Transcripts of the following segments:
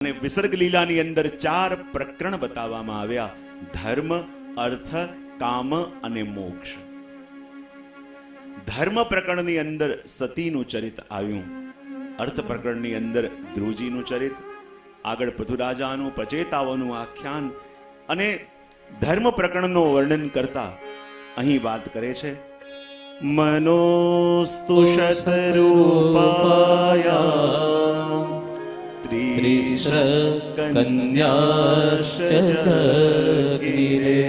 અને વિસર્ગ લીલાની અંદર 4 પ્રકરણ બતાવવામાં આવ્યા: ધર્મ, અર્થ, કામ અને મોક્ષ. ધર્મ પ્રકરણની અંદર સતીનું ચરિત આવ્યું, અર્થ પ્રકરણની અંદર ધ્રુવજીનું ચરિત, આગળ પૃથુરાજાનું પ્રચેતાઓનું આખ્યાન, અને ધર્મ પ્રકરણનું વર્ણન કરતા અહીં વાત કરે છે: મનોસ્તુષત રૂપાયા ત્રિસ્ર કન્યાશ્ચ ગિરે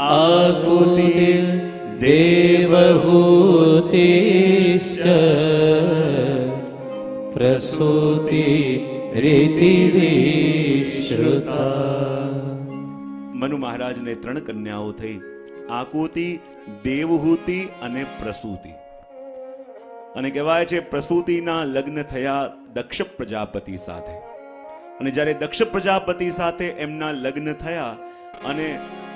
આકુતિ દેવહૂતિશ્ચ પ્રસૂતિ રીતિ વિશ્રુતા. મનુ મહારાજને 3 કન્યાઓ થઈ: આકુતિ, દેવહૂતિ અને પ્રસૂતિ. અને કહેવાય છે પ્રસૂતિના લગ્ન થયા દક્ષ પ્રજાપતિ સાથે. અને જ્યારે દક્ષ પ્રજાપતિ સાથે એમના લગ્ન થયા અને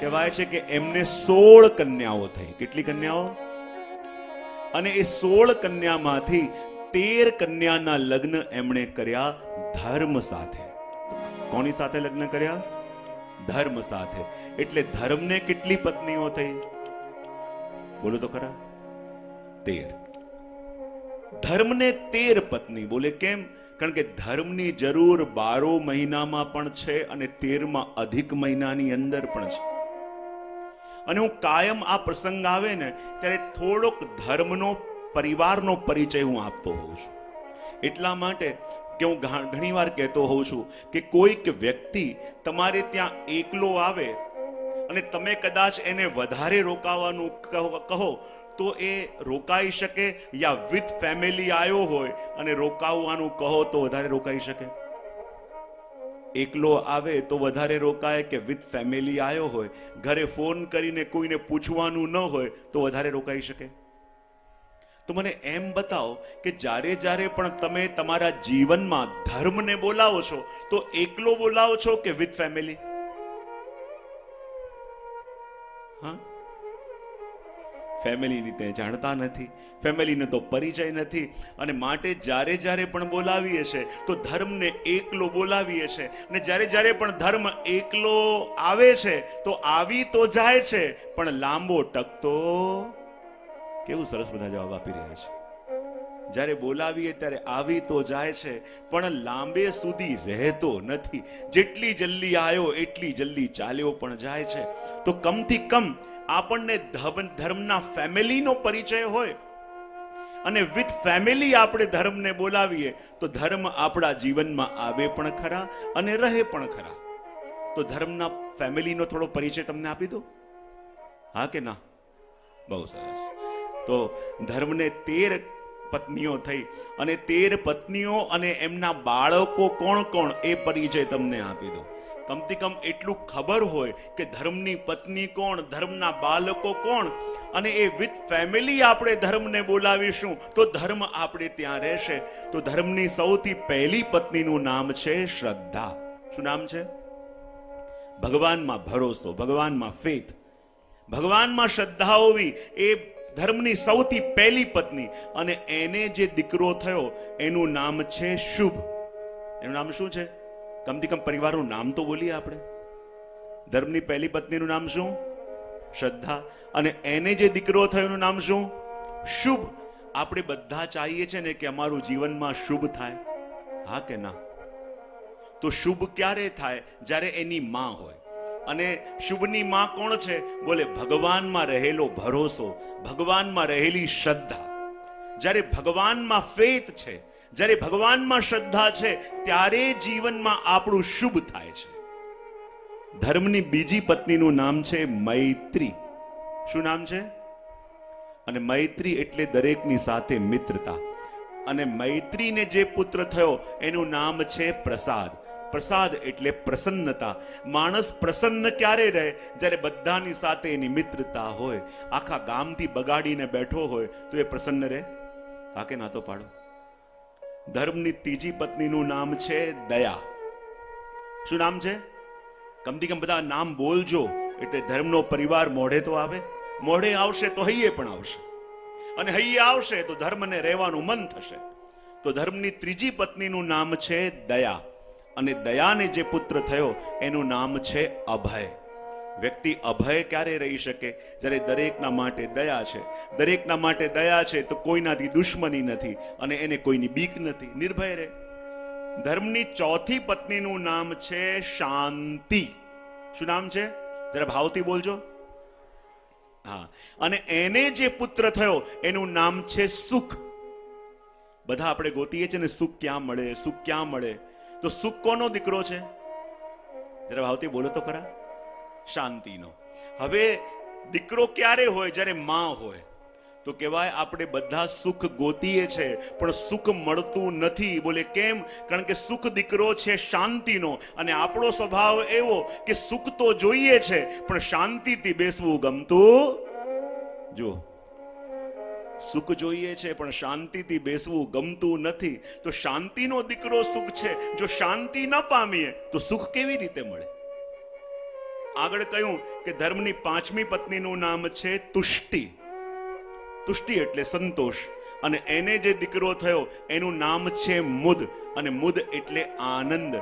કહેવાય છે કે એમને 16 કન્યાઓ થઈ. કેટલી કન્યાઓ? અને એ 16 કન્યામાંથી 13 કન્યાના લગ્ન એમણે કર્યા ધર્મ સાથે. કોની સાથે લગ્ન કર્યા? ધર્મ સાથે. એટલે ધર્મને કેટલી પત્નીઓ થઈ? બોલો તો ખરા. 13. ધર્મને 13 પત્ની. બોલે કેમ? કારણ કે ધર્મની જરૂર 12 મહિનામાં પણ છે અને 13માં અધિક મહિનાની અંદર પણ છે. અને હું કાયમ આ પ્રસંગ આવે ને ત્યારે થોડોક ધર્મનો, પરિવારનો પરિચય હું આપતો હોઉં છું. એટલા માટે કે હું ઘણીવાર કહેતો હોઉં છું કે કોઈક વ્યક્તિ તમારે ત્યાં એકલો આવે અને તમે કદાચ એને વધારે રોકાવાનું કહો તો એ રોકાઈ શકે, યા વિથ ફેમિલી આવ્યો હોય અને રોકાવાનું કહો તો વધારે રોકાઈ શકે? એકલો આવે તો વધારે રોકાય કે વિથ ફેમિલી આવ્યો હોય, ઘરે ફોન કરીને કોઈને પૂછવાનું ન હોય તો વધારે રોકાઈ શકે? તો મને એમ બતાવો કે જ્યારે પણ તમે તમારા જીવનમાં ધર્મને બોલાવો છો તો એકલો બોલાવો છો કે વિથ ફેમિલી? હા, ફેમિલીની તે જાણતા નથી, ફેમિલીનો તો પરિચય નથી. અને માટે જ્યારે પણ બોલાવીએ છે તો ધર્મને એકલો બોલાવીએ છે. અને જ્યારે પણ ધર્મ એકલો આવે છે તો આવી તો જાય છે પણ લાંબો ટકતો. કેવું સરસ બધા જવાબ આપી રહ્યા છે. જ્યારે બોલાવીએ ત્યારે આવી તો જાય છે પણ લાંબે સુધી રહેતો નથી. જેટલી જલ્દી આવ્યો એટલી જલ્દી ચાલ્યો પણ જાય છે. તો કમથી કમ આપણને ધર્મના ફેમિલીનો પરિચય હોય અને વિથ ફેમિલી આપણે ધર્મને બોલાવીએ તો ધર્મ આપણા જીવનમાં આવે પણ ખરા અને રહે પણ ખરા. તો ધર્મના ફેમિલીનો થોડો પરિચય તમને આપી દો. હા કે ના? બહુ સરસ. તો ધર્મને 13 પત્નીઓ થઈ અને 13 પત્નીઓ અને એમના બાળકો કોણ કોણ એ પરિચય તમને આપી દો. કમથી કમ એટલું ખબર હોય કે ધર્મની પત્ની કોણ, ધર્મના બાળકો કોણ, અને એ વિથ ફેમિલી આપણે ધર્મને બોલાવીશું તો ધર્મ આપણે ત્યાં રહેશે. તો ધર્મની સૌથી પહેલી પત્નીનું નામ છે શ્રદ્ધા. શું નામ છે? ભગવાનમાં ભરોસો, ભગવાનમાં ફેથ, ભગવાનમાં શ્રદ્ધા હોવી એ ધર્મની સૌથી પહેલી પત્ની. અને એને જે દીકરો થયો એનું નામ છે શુભ. એનું નામ શું છે? કમથી કમ પરિવારનું નામ તો બોલીએ આપણે. ધર્મની પહેલી પત્નીનું નામ શું? શ્રદ્ધા. અને એને જે દીકરો થયો એનું નામ શું? શુભ. આપણે બધા ચાહીએ છીએ ને કે અમારું જીવનમાં શુભ થાય. હા કે ના? તો શુભ ક્યારે થાય? જ્યારે એની માં હોય. અને શુભની માં કોણ છે? બોલે ભગવાનમાં રહેલો ભરોસો, ભગવાનમાં રહેલી શ્રદ્ધા. જ્યારે ભગવાનમાં ફેથ છે, જ્યારે ભગવાનમાં શ્રદ્ધા છે ત્યારે જીવનમાં આપણું શુભ થાય છે. ધર્મની બીજી પત્નીનું નામ છે મૈત્રી. શું નામ છે? અને મૈત્રી એટલે દરેકની સાથે મિત્રતા. અને મૈત્રીને જે પુત્ર થયો એનું નામ છે પ્રસાદ. પ્રસાદ એટલે પ્રસન્નતા. માણસ પ્રસન્ન ક્યારે રહે? જ્યારે બધાની સાથે એની મિત્રતા હોય. આખા ગામથી બગાડીને બેઠો હોય તો એ પ્રસન્ન રહે? હા કે ના તો પાડો. ધર્મની ત્રીજી પત્નીનું નામ છે દયા. શું નામ છે? કમથી કમ બધા નામ બોલજો એટલે ધર્મનો પરિવાર મોઢે તો આવે. મોઢે આવશે તો હૈયે પણ આવશે, અને હૈયે આવશે તો ધર્મને રહેવાનું મન થશે. તો ધર્મની ત્રીજી પત્નીનું નામ છે દયા, અને દયાને જે પુત્ર થયો એનું નામ છે અભય. વ્યક્તિ અભય ક્યારે રહી શકે? જ્યારે દરેકના માટે દયા છે. દરેકના માટે દયા છે તો કોઈનાથી દુશ્મની નથી અને એને કોઈની બીક નથી, નિર્ભય રહે. ધર્મની ચોથી પત્નીનું નામ છે શાંતિ. શું નામ છે? જરા ભાવથી બોલજો. હા, અને એને જે પુત્ર થયો એનું નામ છે સુખ. બધા આપણે ગોતીએ છીએ ને સુખ ક્યાં મળે, સુખ ક્યાં મળે? તો સુખ કોનો દીકરો છે? જરા ભાવથી બોલો તો ખરા. શાંતિનો. હવે દીકરો ક્યારે હોય? જ્યારે માં હોય. તો કહેવાય આપણે બધા સુખ ગોતીએ છે પણ સુખ મળતું નથી. બોલે કેમ? કારણ કે સુખ દીકરો છે શાંતિનો, અને આપણો સ્વભાવ એવો કે સુખ તો જોઈએ છે પણ શાંતિથી બેસવું ગમતું. જો, સુખ જોઈએ છે પણ શાંતિથી બેસવું ગમતું નથી. તો શાંતિનો દીકરો સુખ છે. જો શાંતિ ન પામીએ તો સુખ કેવી રીતે મળે? આગળ કહ્યું કે ધર્મની પાંચમી પત્નીનું નામ છે તુષ્ટિ. તુષ્ટિ એટલે સંતોષ, અને એને જે દીકરો થયો એનું નામ છે મુદ, અને મુદ એટલે આનંદ.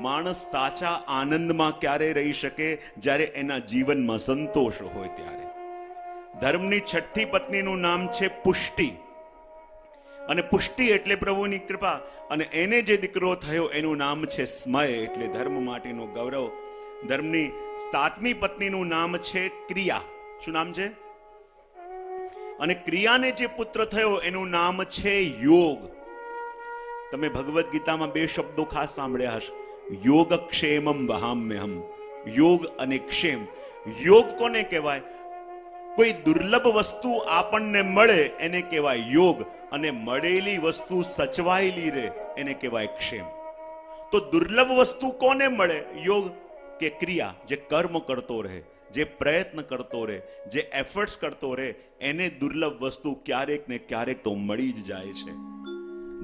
માણસ સાચા આનંદમાં ક્યારે રહી શકે? જ્યારે એના જીવનમાં સંતોષ હોય ત્યારે. ધર્મની છઠ્ઠી પત્નીનું નામ છે પુષ્ટિ, અને પુષ્ટિ એટલે પ્રભુની કૃપા, અને એને જે દીકરો થયો એનું નામ છે સ્મય એટલે ધર્મ માટેનું ગૌરવ. ધર્મની સાતમી પત્નીનું નામ છે ક્રિયા. શું નામ છે? અને ક્રિયાને જે પુત્ર થયો એનું નામ છે યોગ. તમે ભગવદ્ ગીતામાં બે શબ્દો ખાસ સાંભળ્યા હશે, યોગક્ષેમમ વહામ્યહમ. યોગ અને ક્ષેમ. યોગ કોને કહેવાય? કોઈ દુર્લભ વસ્તુ આપણને મળે એને કહેવાય યોગ, અને મળેલી વસ્તુ સચવાયેલી રહે એને કહેવાય ક્ષેમ. તો દુર્લભ વસ્તુ કોને મળે? યોગ કે ક્રિયા, જે કર્મ કરતો રહે, જે પ્રયત્ન કરતો રહે, જે એફર્ટ્સ કરતો રહે, એને દુર્લભ વસ્તુ ક્યારેક ને ક્યારેક તો મળી જ જાય છે.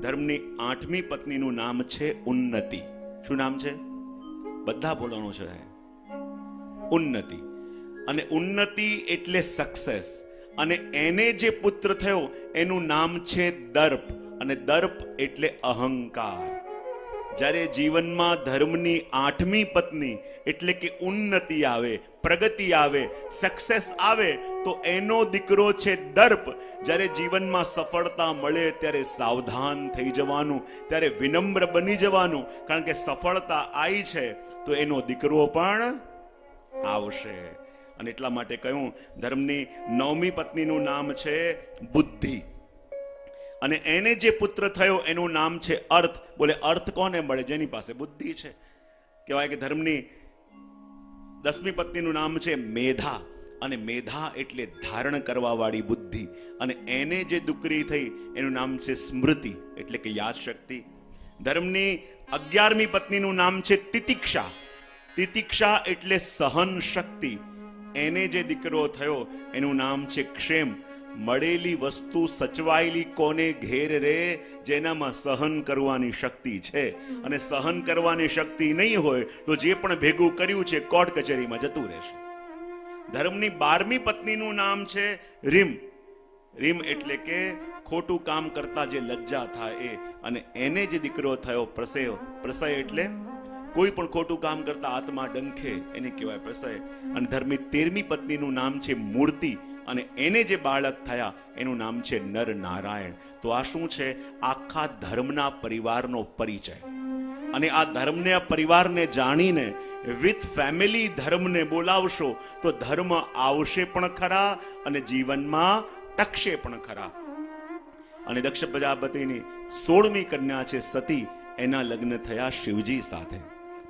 ધર્મની આઠમી પત્નીનું નામ છે ઉન્નતિ. શું નામ છે? બધા બોલવાનું છે. ઉન્નતિ. અને ઉન્નતિ એટલે સક્સેસ, અને એને જે પુત્ર થયો એનું નામ છે દર્પ, અને દર્પ એટલે અહંકાર. જ્યારે જીવનમાં ધર્મની આઠમી પત્ની એટલે કે ઉન્નતિ આવે, પ્રગતિ આવે, સક્સેસ આવે, તો એનો દીકરો છે દર્પ. જ્યારે જીવનમાં સફળતા મળે ત્યારે સાવધાન થઈ જવાનું, ત્યારે વિનમ્ર બની જવાનું, કારણ કે સફળતા આવી છે તો એનો દીકરો પણ આવશે. અને એટલા માટે કહ્યું ધર્મની નવમી પત્નીનું નામ છે બુદ્ધિ, અને એને જે પુત્ર થયો એનું નામ છે અર્થ. બોલે અર્થ કોને મળે? જેની પાસે બુદ્ધિ છે. કહેવાય કે ધર્મની દસમી પત્નીનું નામ છે મેધા, અને મેધા એટલે ધારણ કરવા વાળી બુદ્ધિ, અને એને જે દીકરી થઈ એનું નામ છે સ્મૃતિ એટલે કે યાદ શક્તિ. ધર્મની 11મી પત્નીનું નામ છે તિતિક્ષા. તિતિક્ષા એટલે સહન શક્તિ. એને જે દીકરો થયો એનું નામ છે ક્ષેમ. મળેલી વસ્તુ સચવાયેલી કોને ઘેર રે? જેનામાં સહન કરવાની શક્તિ છે. અને સહન કરવાની શક્તિ નહીં હોય તો જે પણ ભેગું કર્યું છે કોર્ટ કચેરીમાં જતું રહેશે. ધર્મની 12મી પત્નીનું નામ છે રીમ. રીમ એટલે કે ખોટું કામ કરતા જે લજ્જા થાય એ, અને એને જે દીકરો થયો પ્રસય. પ્રસય એટલે કોઈ પણ ખોટું કામ કરતા આત્મા ડંખે એને કહેવાય પ્રસય. અને ધર્મની 13મી પત્નીનું નામ છે મૂર્તિ, અને એને જે બાળક થયા એનું નામ છે નર નારાયણ. તો આ શું છે? આખા ધર્મના પરિવારનો પરિચય. અને આ ધર્મને પરિવારને જાણીને વિથ ફેમિલી ધર્મને બોલાવશો તો ધર્મ આવશે પણ ખરા અને જીવનમાં ટકશે પણ ખરા. અને દક્ષ પ્રજાપતિની 16મી કન્યા છે સતી, એના લગ્ન થયા શિવજી સાથે.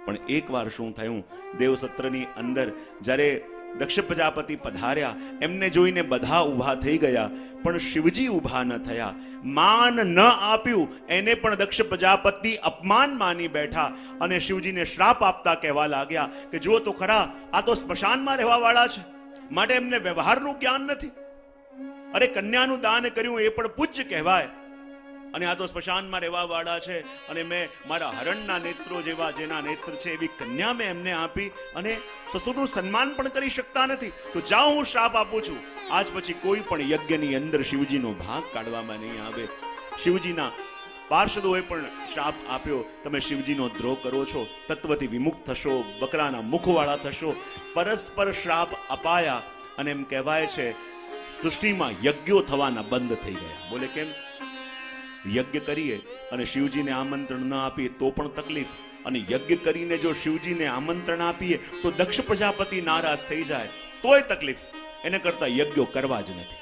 પણ એકવાર શું થયું? દેવસત્રની અંદર જ્યારે દક્ષ પ્રજાપતિ પધાર્યા, એમને જોઈને બધા ઊભા થઈ ગયા, પણ શિવજી ઊભા ન થયા. માન ન આપ્યું એને પણ દક્ષ પ્રજાપતિ અપમાન માની બેઠા, અને શિવજીને શ્રાપ આપતા કહેવા લાગ્યા કે જુઓ તો ખરા, આ તો સ્મશાનમાં રહેવા વાળા છે, માટે એમને વ્યવહારનું જ્ઞાન નથી. અરે કન્યાનું દાન કર્યું એ પણ પૂજ્ય કહેવાય, અને આ તો સ્મશાનમાં રહેવા વાળા છે, અને મેં મારા હરણના નેત્રો જેવા જેના નેત્ર છે એવી કન્યા મેં એમને આપી, અને સસુરનું સન્માન પણ કરી શકતા નથી. તો જાઓ, હું શ્રાપ આપું છું, આજ પછી કોઈ પણ યજ્ઞની અંદર શિવજીનો ભાગ કાઢવામાં નહીં આવે. શિવજીના પાર્ષદોએ પણ શ્રાપ આપ્યો, તમે શિવજીનો દ્રોહ કરો છો, તત્વથી વિમુખ થશો, બકરાના મુખવાળા થશો. પરસ્પર શ્રાપ અપાયા અને એમ કહેવાય છે સૃષ્ટિમાં યજ્ઞો થવાના બંધ થઈ ગયા. બોલે કેમ? યજ્ઞ કરીએ અને શિવજીને આમંત્રણ ન આપીએ તો પણ તકલીફ, અને યજ્ઞ કરીને જો શિવજીને આમંત્રણ આપીએ તો દક્ષ પ્રજાપતિ નારાજ થઈ જાય તોય તકલીફ. એને કરતા યજ્ઞો કરવા જ નથી.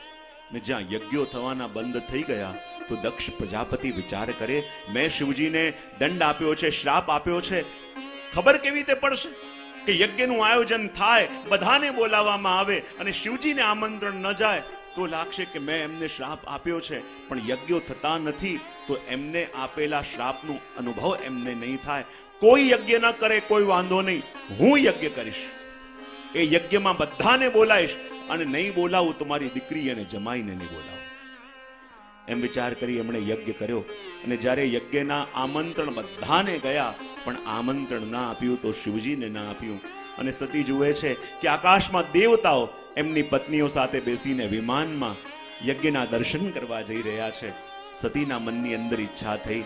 ને જ્યાં યજ્ઞો થવાના બંધ થઈ ગયા તો દક્ષ પ્રજાપતિ વિચાર કરે, મેં શિવજીને દંડ આપ્યો છે, શ્રાપ આપ્યો છે, ખબર કેવી રીતે પડશે કે યજ્ઞનું આયોજન થાય, બધાને બોલાવવામાં આવે અને શિવજીને આમંત્રણ ન જાય તો લાગશે કે મેં એમને શ્રાપ આપ્યો છે, પણ યજ્ઞો થતા નથી તો એમને આપેલા શ્રાપનું અનુભવ એમને નહીં થાય. કોઈ યજ્ઞ ન કરે કોઈ વાંધો નહીં, હું યજ્ઞ કરીશ, એ યજ્ઞમાં બધાને બોલાવીશ, અને નહીં બોલાવું તો મારી દીકરી અને જમાઈને નહીં બોલાવું. એમ વિચાર કરી એમણે યજ્ઞ કર્યો, અને જ્યારે યજ્ઞના આમંત્રણ બધાને ગયા પણ આમંત્રણ ના આપ્યું તો શિવજીને ના આપ્યું. અને સતી જુએ છે કે આકાશમાં દેવતાઓ એમની પત્નીઓ સાથે બેસીને વિમાનમાં યજ્ઞના દર્શન કરવા જઈ રહ્યા છે. સતીના મનની અંદર ઈચ્છા થઈ,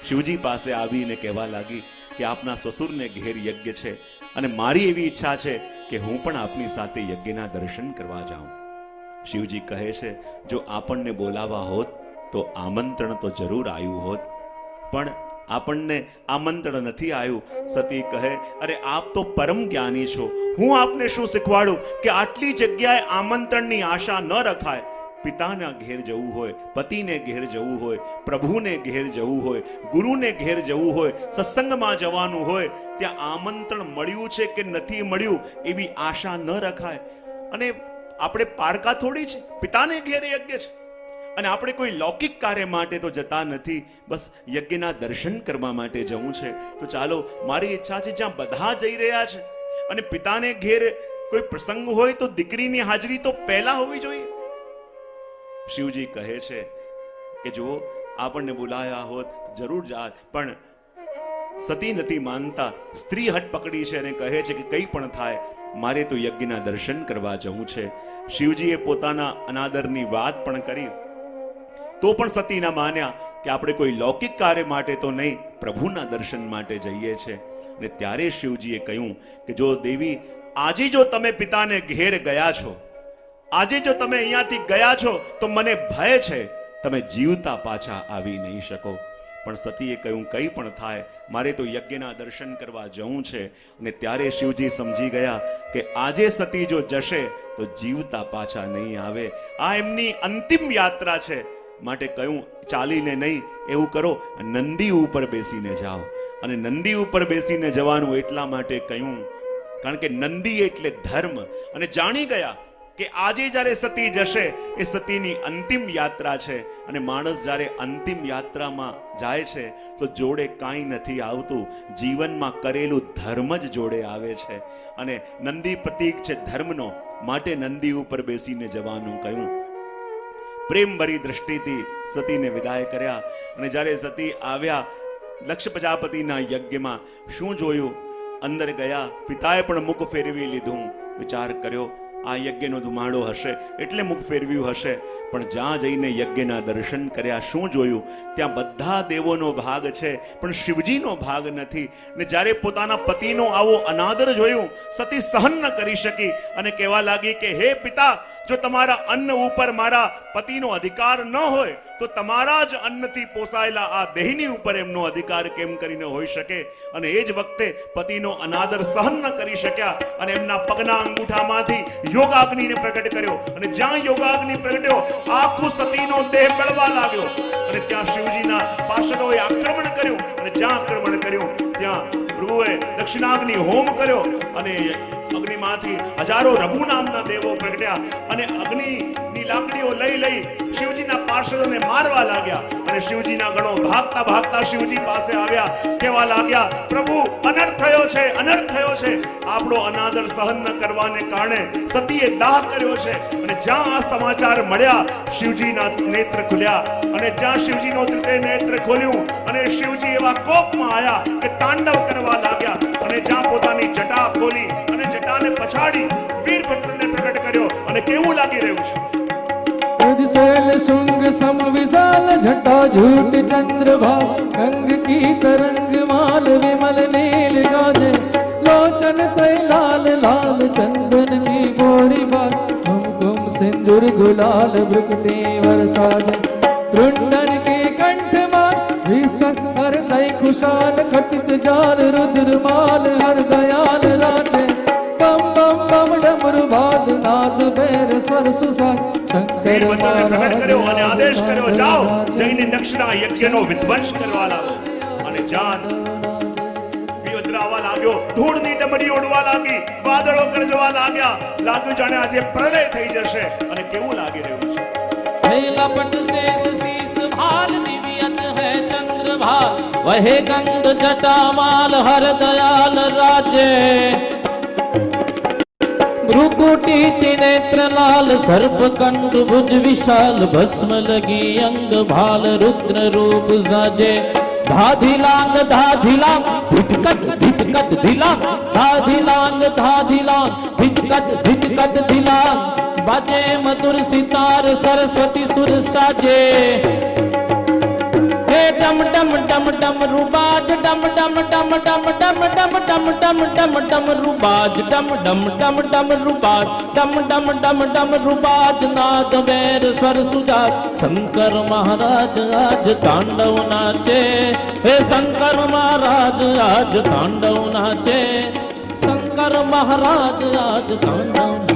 શિવજી પાસે આવીને કહેવા લાગી કે આપના સસુરને ઘેર યજ્ઞ છે અને મારી એવી ઈચ્છા છે કે હું પણ આપની સાથે યજ્ઞના દર્શન કરવા જાઉં. શિવજી કહે છે જો આપણને બોલાવા હોત તો આમંત્રણ તો જરૂર આવ્યું હોત, પણ આપણને આમંત્રણ નથી આવ્યું. સતી કહે, અરે આપ તો પરમ જ્ઞાની છો, હું આપને શું શીખવાડું કે આટલી જગ્યાએ આમંત્રણની આશા ન રખાય. પિતાના ઘેર જવું હોય, પતિને ઘેર જવું હોય, પ્રભુને ઘેર જવું હોય, ગુરુને ઘેર જવું હોય, સત્સંગમાં જવાનું હોય, ત્યાં આમંત્રણ મળ્યું છે કે નથી મળ્યું એવી આશા ન રખાય. અને આપણે પારકા થોડી છે, પિતાને ઘેર યજ્ઞ છે, અને આપણે કોઈ લૌકિક કાર્ય માટે તો જતા નથી, બસ યજ્ઞના દર્શન કરવા માટે જવું છે. તો ચાલો, મારી ઈચ્છા છે જ્યાં બધા જઈ રહ્યા છે અને પિતાને ઘેર કોઈ પ્રસંગ હોય તો દીકરીની હાજરી તો પહેલા હોવી જોઈએ. શિવજી કહે છે કે જો આપણને બોલાયા હોત જરૂર જાત, પણ સતી નથી માનતા. સ્ત્રી હટ પકડી છે અને કહે છે કે કંઈ પણ થાય, મારે તો યજ્ઞના દર્શન કરવા જવું છે. શિવજીએ પોતાના અનાદરની વાત પણ કરી તો પણ સતી ના માન્યા કે આપણે કોઈ લૌકિક કાર્ય માટે તો નહીં, પ્રભુના દર્શન માટે જઈએ છે. અને ત્યારે શિવજીએ કહ્યું કે જો દેવી, આજે જો તમે પિતાને ઘેર ગયા છો, આજે જો તમે અહીંયાથી ગયા છો તો મને ભય છે તમે જીવતા પાછા આવી નહીં શકો. પણ સતીએ કહ્યું કંઈ પણ થાય, મારે તો યજ્ઞના દર્શન કરવા જવું છે. અને ત્યારે શિવજી સમજી ગયા કે આજે સતી જો જશે તો જીવતા પાછા નહીં આવે, આ એમની અંતિમ યાત્રા છે. માટે કહ્યું ચાલીને નહીં, એવું કરો નંદી ઉપર બેસીને જાઓ. અને નંદી ઉપર બેસીને જવાનું એટલા માટે કહ્યું કારણ કે નંદી એટલે ધર્મ. અને જાણી ગયા કે આજે જ્યારે સતી જશે એ સતીની અંતિમ યાત્રા છે, અને માણસ જ્યારે અંતિમ યાત્રામાં જાય છે તો જોડે કાંઈ નથી આવતું, જીવનમાં કરેલું ધર્મ જ જોડે આવે છે. અને નંદી પ્રતીક છે ધર્મનો, માટે નંદી ઉપર બેસીને જવાનું કહ્યું. પ્રેમ ભરી દ્રષ્ટિથી સતીને વિદાય કર્યા. અને જ્યારે સતી આવ્યા લક્ષ પ્રજાપતિના યજ્ઞમાં, શું જોયું? અંદર ગયા, પિતાએ પણ મુખ ફેરવી લીધું. વિચાર કર્યો આ યજ્ઞનો ધુમાડો હશે એટલે મુખ ફેરવ્યું હશે, પણ જ્યાં જઈને યજ્ઞના દર્શન કર્યા શું જોયું? ત્યાં બધા દેવોનો ભાગ છે પણ શિવજીનો ભાગ નથી. ને જ્યારે પોતાના પતિનો આવો અનાદર જોયું, સતી સહન ન કરી શકી અને કહેવા લાગી કે હે પિતા, જો તમારા અન્ન ઉપર મારા પતિનો અધિકાર ન હોય તો તમારા જ અન્નથી પોસાયેલા આ દેહની ઉપર એમનો અધિકાર કેમ કરીને હોઈ શકે? અને એ જ વખતે પતિનો અનાદર સહન ન કરી શક્યા અને એમના પગના અંગૂઠામાંથી યોગાગ્નિને પ્રગટ કર્યો. અને જ્યાં યોગાગ્નિ પ્રગટ્યો આખું સતીનો દેહ બળવા લાગ્યો. અને ત્યાં શિવજીના પાર્ષદોએ આક્રમણ કર્યું. અને જ્યાં આક્રમણ કર્યું ત્યાં ભૃગુએ દક્ષિણાગ્નિ હોમ કર્યો. અને અગ્નિમાંથી હજારો રઘુ નામના દેવો પ્રગટ્યા અને અગ્નિની લાકડીઓ લઈ લઈ શિવજીના પાર્ષદોને મારવા લાગ્યા. અને શિવજીના ગણો ભાગતા ભાગતા શિવજી પાસે આવ્યા, કહેવા લાગ્યા પ્રભુ અનર્થ થયો છે, અનર્થ થયો છે. આપણો અનાદર સહન ન કરવાને કારણે સતીએ દાહ કર્યો છે. અને જ્યાં આ સમાચાર મળ્યા શિવજીના નેત્ર ખુલ્યા. અને જ્યાં શિવજીનો ત્રિતે નેત્ર ખોલ્યું અને શિવજી એવા કોપમાં આવ્યા કે તાંડવ કરવા લાગ્યા. અને જ્યાં પોતાની જટા ખોલી અને જટાને પછાડી વીરભદ્રને પ્રગટ કર્યો. અને કેવું લાગી રહ્યું છે? शैल शुंग सम विशाल जटा झूठ चंद्रभा गंग की तरंग माल विमल नील गाजे लोचन तय लाल लाल चंदन की गोरी बाल कुमकुम सिंदूर गुलाल भ्रुकुटी वरसाजे रुंडन के कंठ माल विसस हृदय खुशाल खटित जाल रुद्र माल हर दयाल राजे बम बम बम डमरू बाद नाद बैर स्वर सुसाद शंकर महाराज અને આદેશ કર્યો જાઓ જઈને દક્ષિણા યજ્ઞનો વિધ્વંસ કરવા લાવો અને જાન વિયોદ્રાવા લાગ્યો ધૂળની ડમરી ઉડવા લાગી વાદળો ગરજવા લાગ્યા લાગ્યું જાણે આજે પ્રલય થઈ જશે અને કેવું લાગી રહ્યું છે लपट शेष शीस भाल दिव्यत है चंद्रभाल वहे गंध जटामाल हर दयाल राजे भ्रुकुटी त्रिनेत्र लाल सर्प कंठ भुज विशाल भस्म लगी अंग भाल रुद्र रूप साजे धाधिलांग धाधिलांग धिटकत धिटकत धिलांग धाधिलांग धाधिलांग धिटकत धिटकत धिलांग बाजे मधुर सितार सरस्वती सुर साजे हे डम डम डम डम रुबाज डम डम डम डम डम डम डम डम डम डम रुबाज डम डम डम डम रुबाज डम डम डम डम रुबाज नाद वैर स्वर सुजात शंकर महाराज आज तांडव नाचे हे शंकर महाराज आज तांडव नाचे शंकर महाराज आज तांडव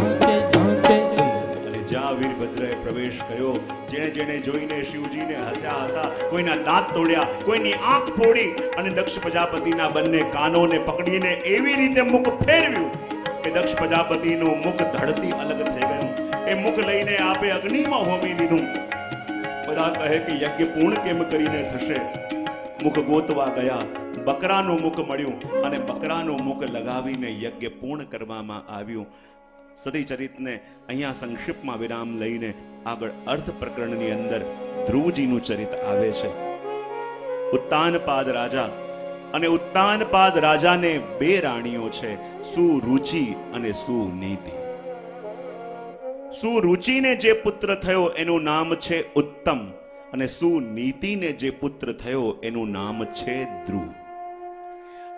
જ્યાં વીરભદ્રએ પ્રવેશ કર્યો જેણે જેણે જોઈને શિવજીને હસ્યા હતા કોઈના દાંત તોડ્યા કોઈની આંખ ફોડી અને દક્ષ પ્રજાપતિના બંને કાનોને પકડીને એવી રીતે મુખ ફેરવ્યું કે દક્ષ પ્રજાપતિનું મુખ ધડતી અલગ થઈ ગયું એ મુખ લઈને આપે અગ્નિમાં હોમી દીધું બધા કહે કે યજ્ઞ પૂર્ણ કેમ કરીને થશે મુખ ગોતવા ગયા બકરાનું મુખ મળ્યું અને બકરાનું મુખ લગાવીને યજ્ઞ પૂર્ણ કરવામાં આવ્યું સતી ચરિતને અહીંયા સંક્ષિપ્તમાં વિરામ લઈને આગળ અર્થ પ્રકરણની અંદર ધ્રુવજીનું ચરિત આવે છે ઉત્તાનપાદ રાજા અને ઉત્તાનપાદ રાજાને બે રાણીઓ છે સુરુચિ અને સુનીતિ સુરુચિને જે પુત્ર થયો એનું નામ છે ઉત્તમ અને સુનીતિને જે પુત્ર થયો એનું નામ છે ધ્રુવ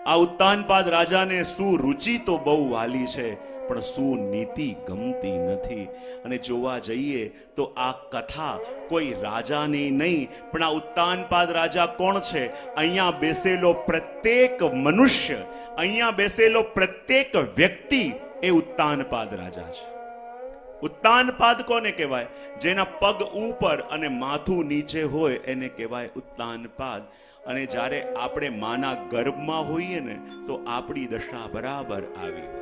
આ ઉત્તાનપાદ રાજાને સુરુચિ તો બહુ વાલી છે પણ સુનીતિ ગમતી નથી અને જોવા જઈએ તો આ કથા કોઈ રાજાની નહીં પણ આ ઉત્તાનપાદ રાજા કોણ છે અહીંયા બેસેલો પ્રત્યેક મનુષ્ય અહીંયા બેસેલો પ્રત્યેક વ્યક્તિ એ ઉત્તાનપાદ રાજા છે ઉત્તાનપાદ કોને કહેવાય જેના પગ ઉપર અને માથું નીચે હોય એને કહેવાય ઉત્તાનપાદ અને જ્યારે આપણે માના ગર્ભમાં હોઈએ ને તો આપણી દશા બરાબર આવી હોય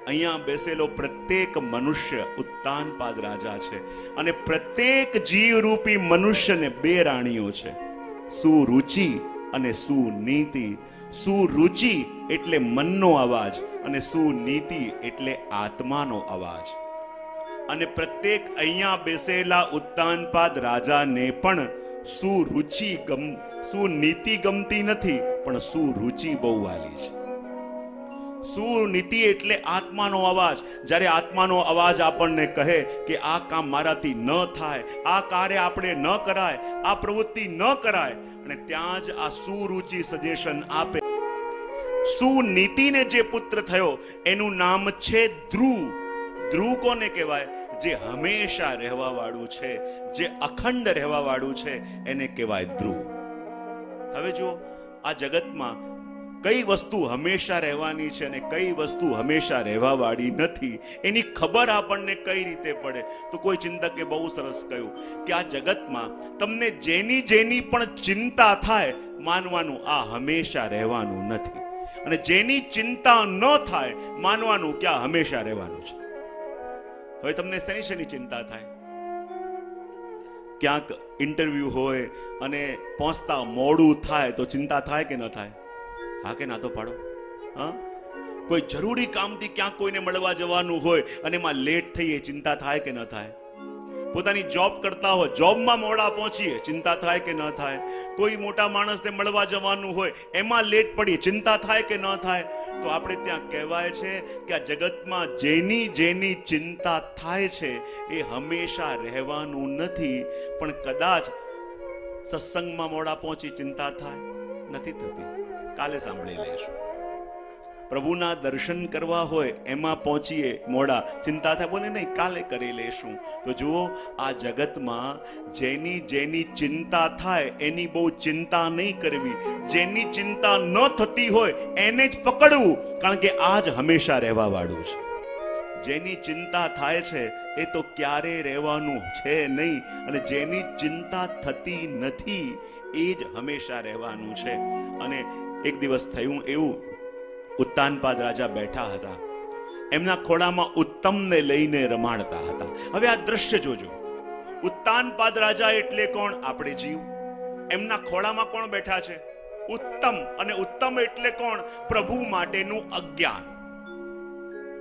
અહીંયા બેસેલો પ્રત્યેક મનુષ્ય ઉત્તાનપાદ રાજા છે અને પ્રત્યેક જીવરૂપી મનુષ્યને બે રાણીઓ છે સુરુચિ અને સુનીતિ સુરુચિ એટલે મનનો અવાજ અને સુનીતિ એટલે આત્માનો અવાજ અને પ્રત્યેક અહીંયા બેસેલા ઉત્તાનપાદ રાજાને પણ સુનીતિ ગમતી નથી પણ સુરુચિ બહુ વાલી છે સુનીતિ એટલે આત્માનો અવાજ જ્યારે આત્માનો અવાજ આપણને કહે કે આ કામ મારાથી ન થાય આ કાર્ય આપણે ન કરાય આ પ્રવૃત્તિ ન કરાય અને ત્યાં જ આ સુરુચિ સજેશન આપે સુનીતિને જે પુત્ર થયો એનું નામ છે ધ્રુવ ધ્રુવ કોને કહેવાય જે હંમેશા રહેવા વાળું છે જે અખંડ રહેવા વાળું છે એને કહેવાય ધ્રુવ હવે જો આ જગતમાં કઈ વસ્તુ હંમેશા રહેવાની છે અને કઈ વસ્તુ હંમેશા રહેવા વાળી નથી એની ખબર આપણને કઈ રીતે પડે તો કોઈ ચિંતકે બહુ સરસ કહ્યું કે આ જગતમાં તમને જેની જેની પણ ચિંતા થાય માનવાનું આ હંમેશા રહેવાનું નથી અને જેની ચિંતા ન થાય માનવાનું કે આ હંમેશા રહેવાનું છે હવે તમને શેની શેની ચિંતા થાય ક્યાંક ઇન્ટરવ્યુ હોય અને પહોંચતા મોડું થાય તો ચિંતા થાય કે ન થાય હા કે ના તો પાડો હા કોઈ જરૂરી કામથી ક્યાંક કોઈને મળવા જવાનું હોય અને એમાં લેટ થઈએ ચિંતા થાય કે ન થાય પોતાની જોબ કરતા હોય જોબમાં મોડા પહોંચીએ ચિંતા થાય કે ન થાય કોઈ મોટા માણસને મળવા જવાનું હોય એમાં લેટ પડીએ ચિંતા થાય કે ન થાય તો આપણે ત્યાં કહેવાય છે કે આ જગતમાં જેની જેની ચિંતા થાય છે એ હંમેશા રહેવાનું નથી, પણ કદાચ સત્સંગમાં મોડા પહોંચી ચિંતા થાય નથી થતી. કાલે સાંભળી લેશું. પ્રભુના દર્શન કરવા હોય એમાં પહોંચીએ મોડા, ચિંતા થાય, બોલે નહીં કાલે કરી લેશું. તો જુઓ, આ જગતમાં જેની જેની ચિંતા થાય એની બહુ ચિંતા નહીં કરવી. જેની ચિંતા ન થતી હોય એને જ પકડવું, કારણ કે આ જ હંમેશા રહેવા વાળું છે. જેની ચિંતા થાય છે એ તો ક્યારે રહેવાનું છે નહીં, અને જેની ચિંતા થતી નથી એ જ હંમેશા રહેવાનું છે. અને એક દિવસ થયું એવું, ઉત્તાનપાદ રાજા બેઠા હતા, એમના ખોળામાં ઉત્તમને લઈને રમાડતા હતા. હવે આ દ્રશ્ય જોજો. ઉત્તાનપાદ રાજા એટલે કોણ? આપણે જીવ. એમના ખોળામાં કોણ બેઠા છે? ઉત્તમ. અને ઉત્તમ એટલે કોણ? પ્રભુ માટેનું અજ્ઞાન.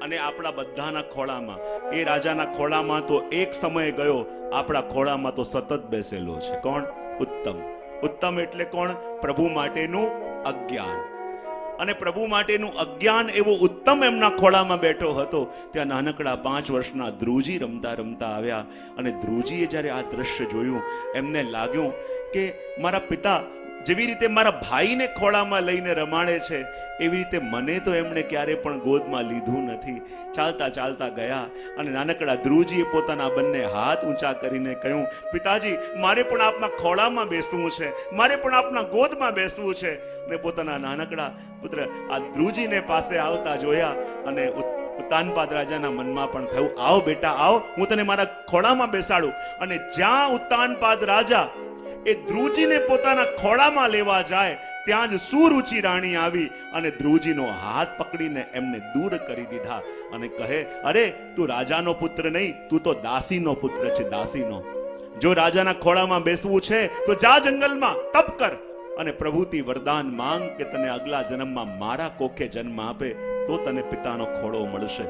અને આપણા બધાના ખોળામાં, એ રાજાના ખોળામાં તો એક સમય ગયો, આપણા ખોળામાં તો સતત બેસેલો છે. કોણ? ઉત્તમ. ઉત્તમ એટલે કોણ? પ્રભુ માટેનું અજ્ઞાન. અને પ્રભુ માટેનું અજ્ઞાન એવો ઉત્તમ એમના ખોળામાં બેઠો હતો. ત્યાં નાનકડા 5 વર્ષના ધ્રુવજી રમતા રમતા આવ્યા, અને ધ્રુવજીએ જ્યારે આ દ્રશ્ય જોયું, એમને લાગ્યું કે મારા પિતા જેવી રીતે મારા ભાઈને ખોળામાં લઈને રમાડે છે, એવી રીતે મને તો એમણે ક્યારે પણ ગોદમાં લીધું નથી. ચાલતા ચાલતા ગયા, અને નાનકડા ધ્રુવજીએ પોતાના બંને હાથ ઊંચા કરીને કહ્યું, પિતાજી, મારે પણ આપના ખોળામાં બેસવું છે, મારે પણ આપના ગોદમાં બેસવું છે. ને પોતાના નાનકડા પુત્ર આ ધ્રુવજીને પાસે આવતા જોયા, અને ઉત્તાનપાદ રાજાના મનમાં પણ થયું, આવ બેટા આવ, હું તને મારા ખોળામાં બેસાડું. અને જ્યાં ઉત્તાનપાદ રાજા એ ધ્રુવજીને પોતાના ખોળામાં લેવા જાય, ત્યાં જ સુરુચિ રાણી આવી અને ધ્રુવજીનો હાથ પકડીને એમને દૂર કરી દીધા, અને કહે, અરે તું રાજાનો પુત્ર નહીં, તું તો દાસીનો પુત્ર છે, દાસીનો. જો રાજાના ખોળામાં બેસવું છે તો જા જંગલમાં તપ કર, અને પ્રભુથી વરદાન માંગ કે તને અગલા જન્મમાં મારા કોખે જન્મ આપે, તો તને પિતાનો ખોળો મળશે.